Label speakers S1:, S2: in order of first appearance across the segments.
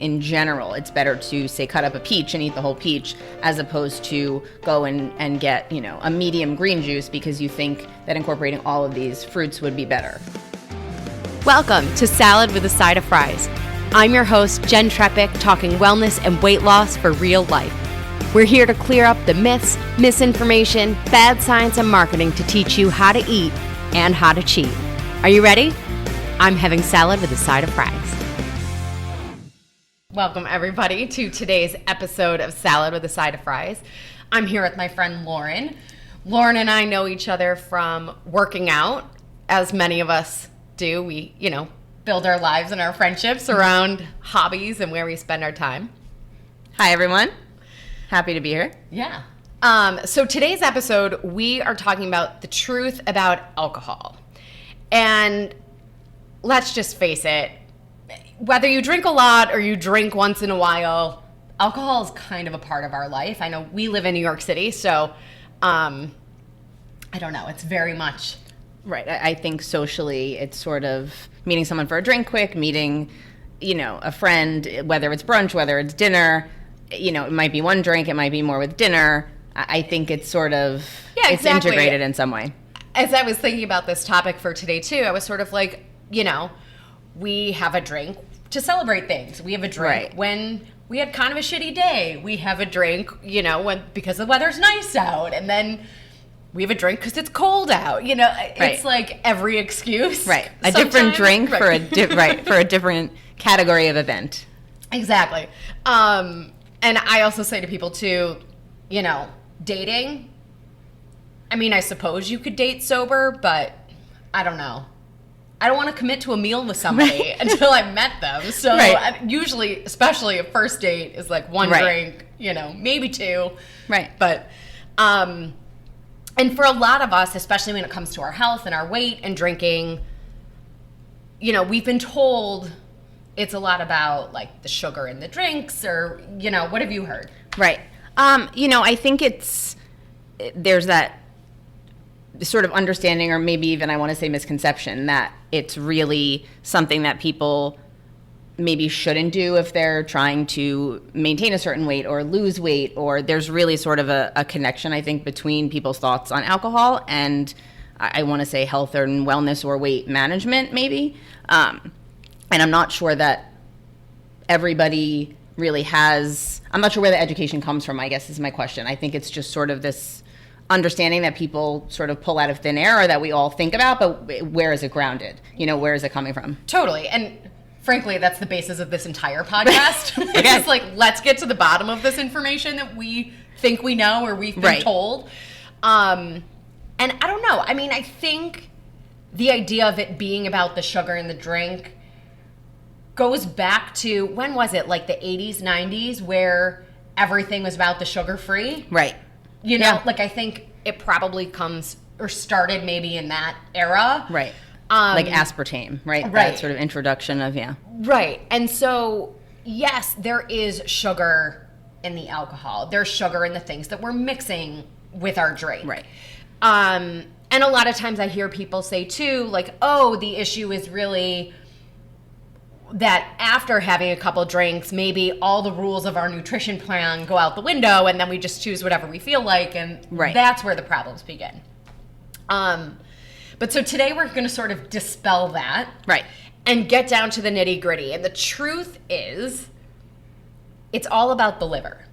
S1: In general, it's better to, say, cut up a peach and eat the whole peach as opposed to go and get, a medium green juice because you think that incorporating all of these fruits would be better.
S2: Welcome to Salad with a Side of Fries. I'm your host, Jen Trepic, talking wellness and weight loss for real life. We're here to clear up the myths, misinformation, bad science, and marketing to teach you how to eat and how to cheat. Are you ready? I'm having salad with a side of fries. Welcome, everybody, to today's episode of Salad with a Side of Fries. I'm here with my friend Lauren. Lauren and I know each other from working out, as many of us do. We, build our lives and our friendships around hobbies and where we spend our time.
S1: Hi, everyone. Happy to be here.
S2: Yeah. So today's episode, we are talking about the truth about alcohol. And let's just face it, whether you drink a lot or you drink once in a while, alcohol is kind of a part of our life. I know we live in New York City, so I don't know. It's very much...
S1: Right. I think socially it's sort of meeting someone for a drink quick, meeting, a friend, whether it's brunch, whether it's dinner, it might be one drink, it might be more with dinner. I think it's sort of, it's integrated in some way.
S2: As I was thinking about this topic for today too, I was sort of like, we have a drink to celebrate things. We have a drink when we had kind of a shitty day. We have a drink, because the weather's nice out. And then we have a drink because it's cold out. It's like every excuse.
S1: Right. A different drink for a different category of event.
S2: Exactly. And I also say to people too, dating. I mean, I suppose you could date sober, but I don't know. I don't want to commit to a meal with somebody until I met them. So usually, especially a first date is like one drink, maybe two.
S1: Right.
S2: But, and for a lot of us, especially when it comes to our health and our weight and drinking, we've been told it's a lot about like the sugar in the drinks or, what have you heard?
S1: Right. I think there's that sort of understanding, or maybe even I want to say misconception, that it's really something that people maybe shouldn't do if they're trying to maintain a certain weight or lose weight, or there's really sort of a connection, I think, between people's thoughts on alcohol and I want to say health and wellness or weight management maybe. And I'm not sure that everybody really I'm not sure where the education comes from, I guess is my question. I think it's just sort of this understanding that people sort of pull out of thin air or that we all think about, but where is it grounded? Where is it coming from?
S2: Totally. And frankly, that's the basis of this entire podcast.
S1: Okay.
S2: It's like, let's get to the bottom of this information that we think we know or we've been told. And I don't know. I mean, I think the idea of it being about the sugar in the drink goes back to, when was it? Like the 80s, 90s, where everything was about the sugar-free?
S1: Right.
S2: Like I think it probably comes or started maybe in that era.
S1: Right. Like aspartame, right?
S2: Right.
S1: That sort of introduction of,
S2: Right. And so, yes, there is sugar in the alcohol. There's sugar in the things that we're mixing with our drink.
S1: Right.
S2: And a lot of times I hear people say too, like, oh, the issue is really that after having a couple drinks, maybe all the rules of our nutrition plan go out the window and then we just choose whatever we feel like, and that's where the problems begin. But so today we're going to sort of dispel that and get down to the nitty gritty. And the truth is, it's all about the liver.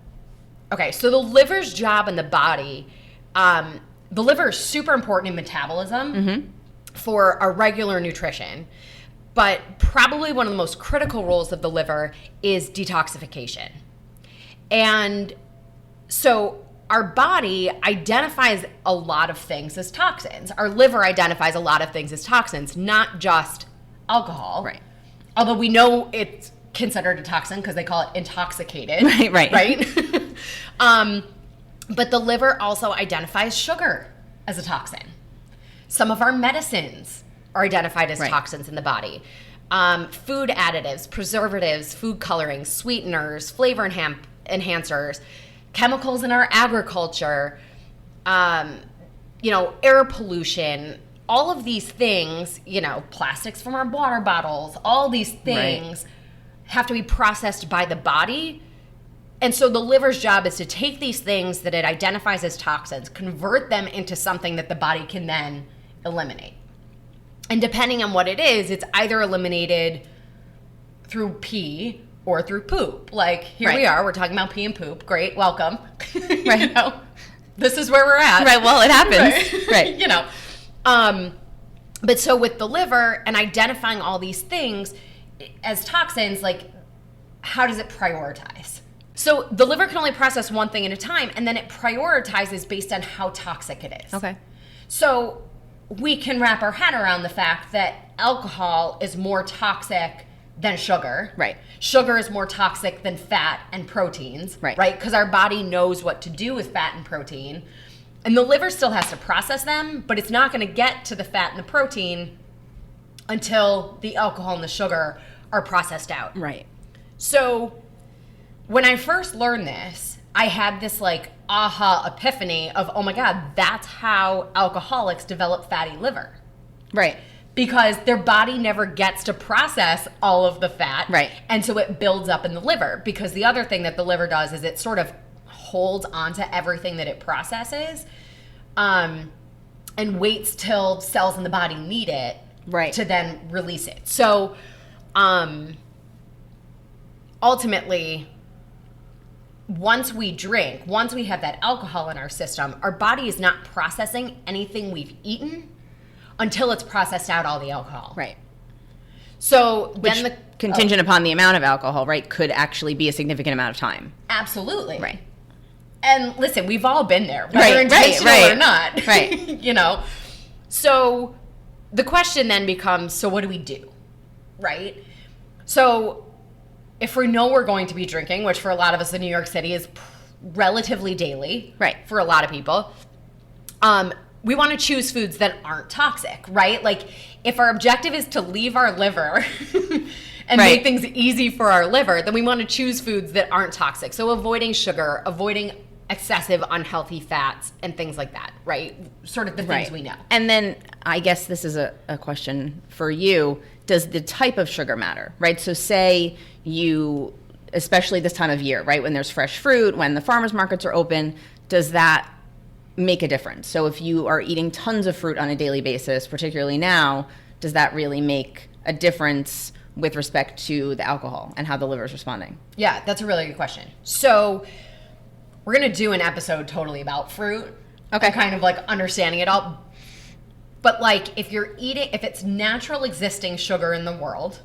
S2: Okay, so the liver's job in the body, the liver is super important in metabolism for our regular nutrition. But probably one of the most critical roles of the liver is detoxification. And so our body identifies a lot of things as toxins. Our liver identifies a lot of things as toxins, not just alcohol.
S1: Right.
S2: Although we know it's considered a toxin because they call it intoxicated.
S1: Right.
S2: But the liver also identifies sugar as a toxin. Some of our medicines are identified as toxins in the body. Food additives, preservatives, food coloring, sweeteners, flavor enhancers, chemicals in our agriculture, air pollution, all of these things, plastics from our water bottles, all these things have to be processed by the body. And so the liver's job is to take these things that it identifies as toxins, convert them into something that the body can then eliminate. And depending on what it is, it's either eliminated through pee or through poop. Like, here we are, we're talking about pee and poop. Great, welcome.
S1: Right.
S2: You know, this is where we're at.
S1: Right, well, it happens. Right.
S2: You know. But so with the liver and identifying all these things as toxins, like, how does it prioritize? So the liver can only process one thing at a time, and then it prioritizes based on how toxic it is.
S1: Okay.
S2: So we can wrap our head around the fact that alcohol is more toxic than sugar.
S1: Right.
S2: Sugar is more toxic than fat and proteins.
S1: Right.
S2: Right? Because our body knows what to do with fat and protein. And the liver still has to process them, but it's not going to get to the fat and the protein until the alcohol and the sugar are processed out.
S1: Right.
S2: So when I first learned this, I had this like aha epiphany of, oh my God, that's how alcoholics develop fatty liver.
S1: Right.
S2: Because their body never gets to process all of the fat.
S1: Right.
S2: And so it builds up in the liver. Because the other thing that the liver does is it sort of holds onto everything that it processes, and waits till cells in the body need it,
S1: right,
S2: to then release it. So ultimately, once we drink, once we have that alcohol in our system, our body is not processing anything we've eaten until it's processed out all the alcohol.
S1: Right.
S2: So
S1: which,
S2: then
S1: contingent upon the amount of alcohol, right, could actually be a significant amount of time.
S2: Absolutely.
S1: Right.
S2: And listen, we've all been there, whether
S1: right,
S2: intentional or not.
S1: Right.
S2: You know? So the question then becomes, so what do we do? Right? So if we know we're going to be drinking, which for a lot of us in New York City is relatively daily,
S1: right,
S2: for a lot of people, we want to choose foods that aren't toxic, right? Like, if our objective is to leave our liver and
S1: right,
S2: make things easy for our liver, then we want to choose foods that aren't toxic. So avoiding sugar, avoiding excessive unhealthy fats and things like that, right? Sort of the things we know.
S1: And then I guess this is a question for you. Does the type of sugar matter, right? So say you, especially this time of year, right, when there's fresh fruit, when the farmers markets are open, does that make a difference? So if you are eating tons of fruit on a daily basis, particularly now, does that really make a difference with respect to the alcohol and how the liver is responding?
S2: Yeah, that's a really good question. So we're going to do an episode totally about fruit.
S1: Okay.
S2: Kind of like understanding it all. But like if you're eating, if it's natural existing sugar in the world,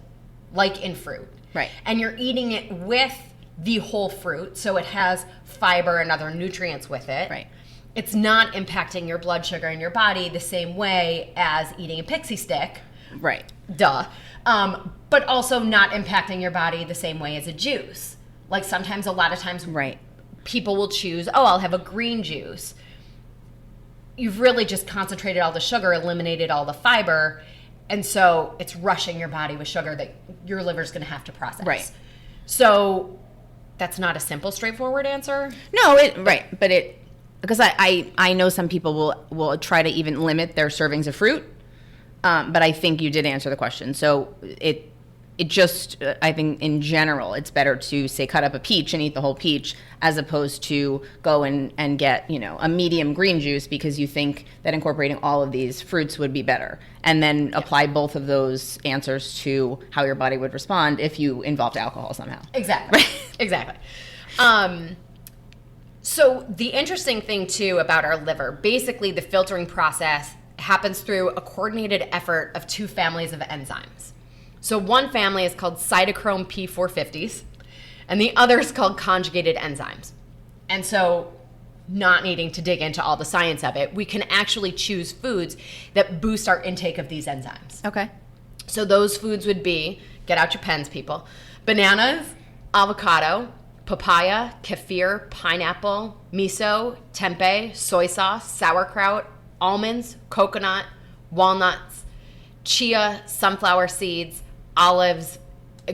S2: like in fruit,
S1: right,
S2: and you're eating it with the whole fruit, so it has fiber and other nutrients with it,
S1: right,
S2: it's not impacting your blood sugar in your body the same way as eating a pixie stick.
S1: Right.
S2: Duh. But also not impacting your body the same way as a juice. Like sometimes, a lot of times,
S1: right,
S2: people will choose, oh, I'll have a green juice. You've really just concentrated all the sugar, eliminated all the fiber, and so it's rushing your body with sugar that your liver's going to have to process.
S1: Right.
S2: So that's not a simple, straightforward answer.
S1: No, but it, because I know some people will try to even limit their servings of fruit, but I think you did answer the question. So it just, I think in general, it's better to say cut up a peach and eat the whole peach as opposed to go and get, a medium green juice because you think that incorporating all of these fruits would be better. And then apply both of those answers to how your body would respond if you involved alcohol somehow.
S2: Exactly. Exactly. So the interesting thing too about our liver, basically the filtering process happens through a coordinated effort of two families of enzymes. So one family is called cytochrome P450s, and the other is called conjugated enzymes. And so, not needing to dig into all the science of it, we can actually choose foods that boost our intake of these enzymes.
S1: Okay.
S2: So those foods would be, get out your pens, people, bananas, avocado, papaya, kefir, pineapple, miso, tempeh, soy sauce, sauerkraut, almonds, coconut, walnuts, chia, sunflower seeds, olives,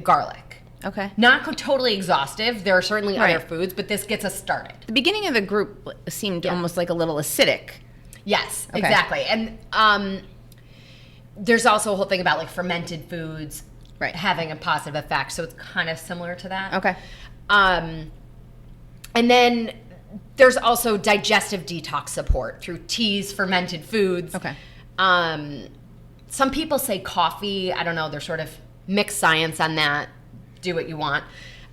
S2: garlic.
S1: Okay.
S2: Not totally exhaustive. There are certainly other foods, but this gets us started.
S1: The beginning of the group seemed almost like a little acidic.
S2: Yes,
S1: okay,
S2: exactly. And there's also a whole thing about like fermented foods. having a positive effect. So it's kind of similar to that.
S1: Okay.
S2: And then there's also digestive detox support through teas, fermented foods.
S1: Okay.
S2: Some people say coffee. I don't know. There's sort of mixed science on that. Do what you want.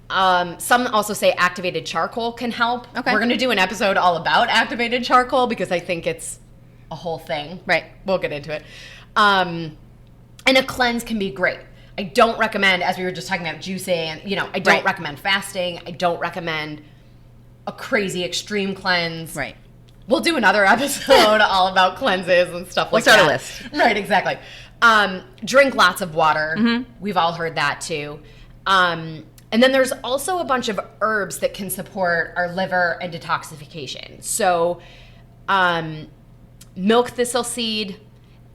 S2: Some also say activated charcoal can help.
S1: Okay.
S2: We're going to do an episode all about activated charcoal because I think it's a whole thing.
S1: Right.
S2: We'll get into it. And a cleanse can be great. I don't recommend, as we were just talking about juicing, I don't recommend fasting. I don't recommend a crazy extreme cleanse.
S1: Right.
S2: We'll do another episode all about cleanses and stuff like that.
S1: We'll start a list.
S2: Right, exactly. Drink lots of water.
S1: Mm-hmm.
S2: We've all heard that too. And then there's also a bunch of herbs that can support our liver and detoxification. So milk thistle seed,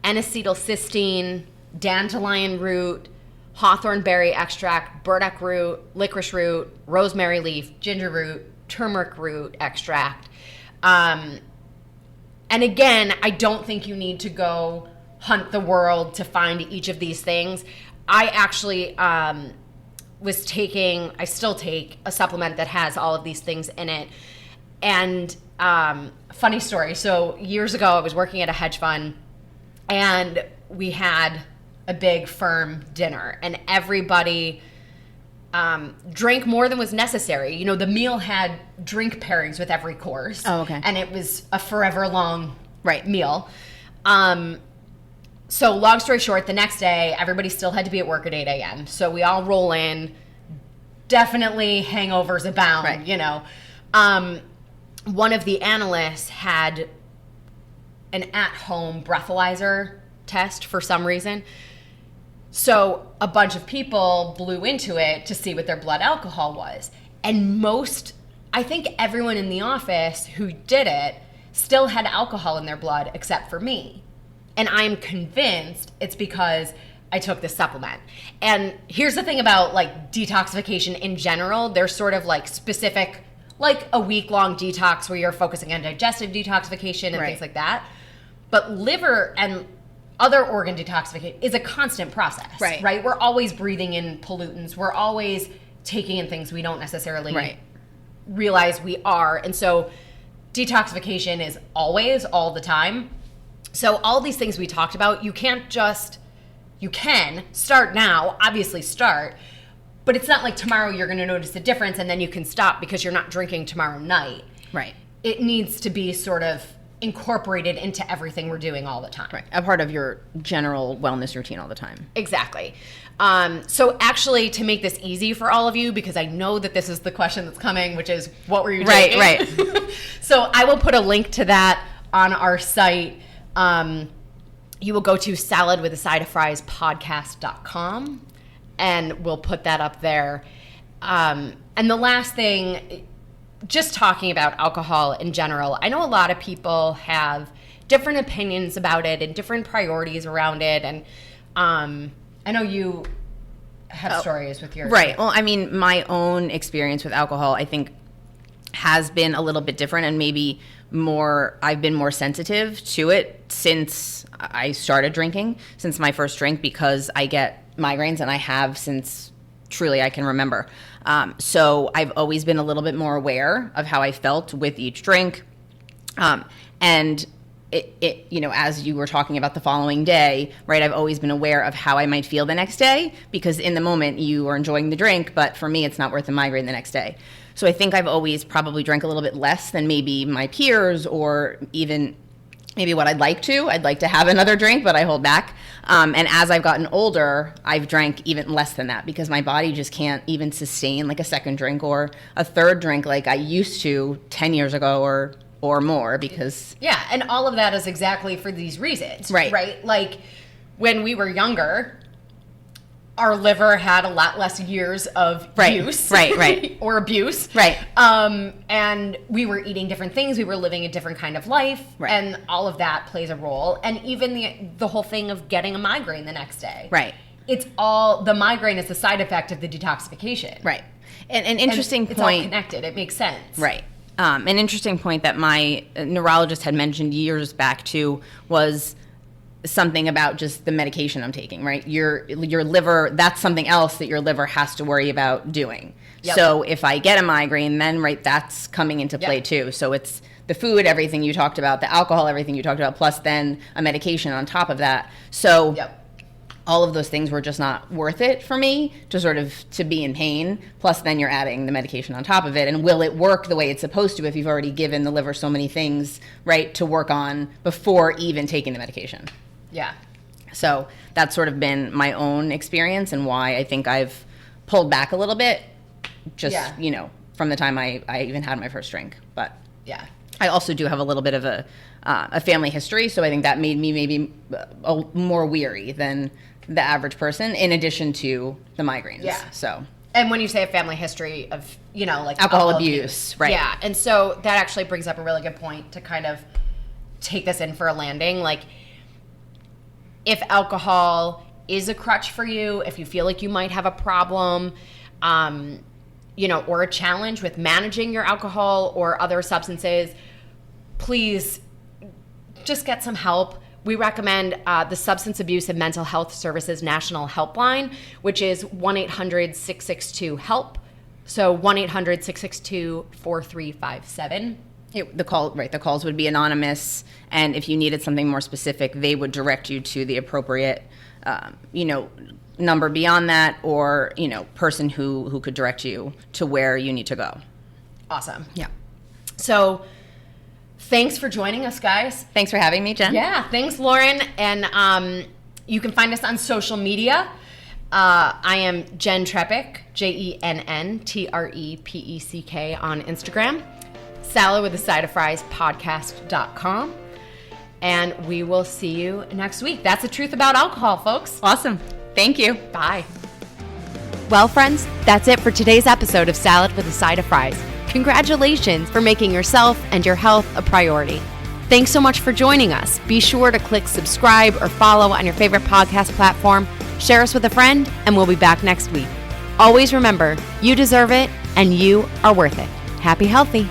S2: N-acetylcysteine, dandelion root, hawthorn berry extract, burdock root, licorice root, rosemary leaf, ginger root, turmeric root extract. And again, I don't think you need to go hunt the world to find each of these things. I actually I still take a supplement that has all of these things in it. And funny story. So years ago, I was working at a hedge fund and we had a big firm dinner and everybody drank more than was necessary. The meal had drink pairings with every course.
S1: Oh, okay.
S2: And it was a forever long meal. So long story short, the next day, everybody still had to be at work at 8 a.m. So we all roll in. Definitely hangovers abound, One of the analysts had an at-home breathalyzer test for some reason. So a bunch of people blew into it to see what their blood alcohol was. And I think everyone in the office who did it still had alcohol in their blood except for me. And I'm convinced it's because I took this supplement. And here's the thing about detoxification in general. There's sort of specific, a week-long detox where you're focusing on digestive detoxification and things like that. But liver and other organ detoxification is a constant process, right? We're always breathing in pollutants. We're always taking in things we don't necessarily realize we are. And so detoxification is always, all the time. So all these things we talked about, you can start now, obviously start, but it's not like tomorrow you're going to notice a difference and then you can stop because you're not drinking tomorrow night. Right. It needs to be sort of incorporated into everything we're doing all the time.
S1: Right. A part of your general wellness routine all the time.
S2: Exactly. So actually, to make this easy for all of you, because I know that this is the question that's coming, which is, what were you taking?
S1: Right.
S2: So I will put a link to that on our site. You will go to saladwithasideoffriespodcast.com and we'll put that up there. And the last thing, just talking about alcohol in general, I know a lot of people have different opinions about it and different priorities around it. And I know you have stories with your...
S1: Right. Well, I mean, my own experience with alcohol, I think, has been a little bit different and maybe I've been more sensitive to it since I started drinking, since my first drink, because I get migraines and I have since truly I can remember. So I've always been a little bit more aware of how I felt with each drink. And it as you were talking about the following day, right, I've always been aware of how I might feel the next day, because in the moment you are enjoying the drink, but for me, it's not worth the migraine the next day. So I think I've always probably drank a little bit less than maybe my peers, or even maybe what I'd like to. I'd like to have another drink, but I hold back. And as I've gotten older, I've drank even less than that because my body just can't even sustain a second drink or a third drink like I used to 10 years ago or more, because...
S2: Yeah, and all of that is exactly for these reasons.
S1: Right.
S2: Like, when we were younger, our liver had a lot less years of use.
S1: Right.
S2: Or abuse.
S1: Right.
S2: And we were eating different things. We were living a different kind of life.
S1: Right.
S2: And all of that plays a role. And even the whole thing of getting a migraine the next day.
S1: Right.
S2: The migraine is the side effect of the detoxification.
S1: Right. And an interesting point...
S2: It's all connected. It makes sense.
S1: Right. An interesting point that my neurologist had mentioned years back too was something about just the medication I'm taking, right? Your liver, that's something else that your liver has to worry about doing. Yep. So if I get a migraine, then that's coming into play too. So it's the food, everything you talked about, the alcohol, everything you talked about, plus then a medication on top of that. So all of those things were just not worth it for me to be in pain. Plus then you're adding the medication on top of it. And will it work the way it's supposed to if you've already given the liver so many things, right, to work on before even taking the medication?
S2: Yeah.
S1: So that's sort of been my own experience and why I think I've pulled back a little bit from the time I even had my first drink. But I also do have a little bit of a family history, so I think that made me maybe more weary than the average person, in addition to the migraines.
S2: Yeah.
S1: So.
S2: And when you say a family history of, like
S1: alcohol abuse, right?
S2: Yeah. And so that actually brings up a really good point to kind of take this in for a landing. Like, if alcohol is a crutch for you, if you feel like you might have a problem, or a challenge with managing your alcohol or other substances, please just get some help. We recommend the Substance Abuse and Mental Health Services National Helpline, which is 1-800-662-HELP. So 1-800-662-4357.
S1: The calls would be anonymous, and if you needed something more specific, they would direct you to the appropriate, number beyond that, or, person who could direct you to where you need to go.
S2: Awesome.
S1: Yeah.
S2: So thanks for joining us, guys.
S1: Thanks for having me, Jen.
S2: Yeah, thanks, Lauren. And you can find us on social media. I am Jen Trepeck, JENNTREPECK on Instagram. Salad with a Side of Fries podcast.com. And we will see you next week. That's the truth about alcohol, folks.
S1: Awesome. Thank you.
S2: Bye. Well, friends, that's it for today's episode of Salad with a Side of Fries. Congratulations for making yourself and your health a priority. Thanks so much for joining us. Be sure to click subscribe or follow on your favorite podcast platform. Share us with a friend, and we'll be back next week. Always remember, you deserve it, and you are worth it. Happy healthy.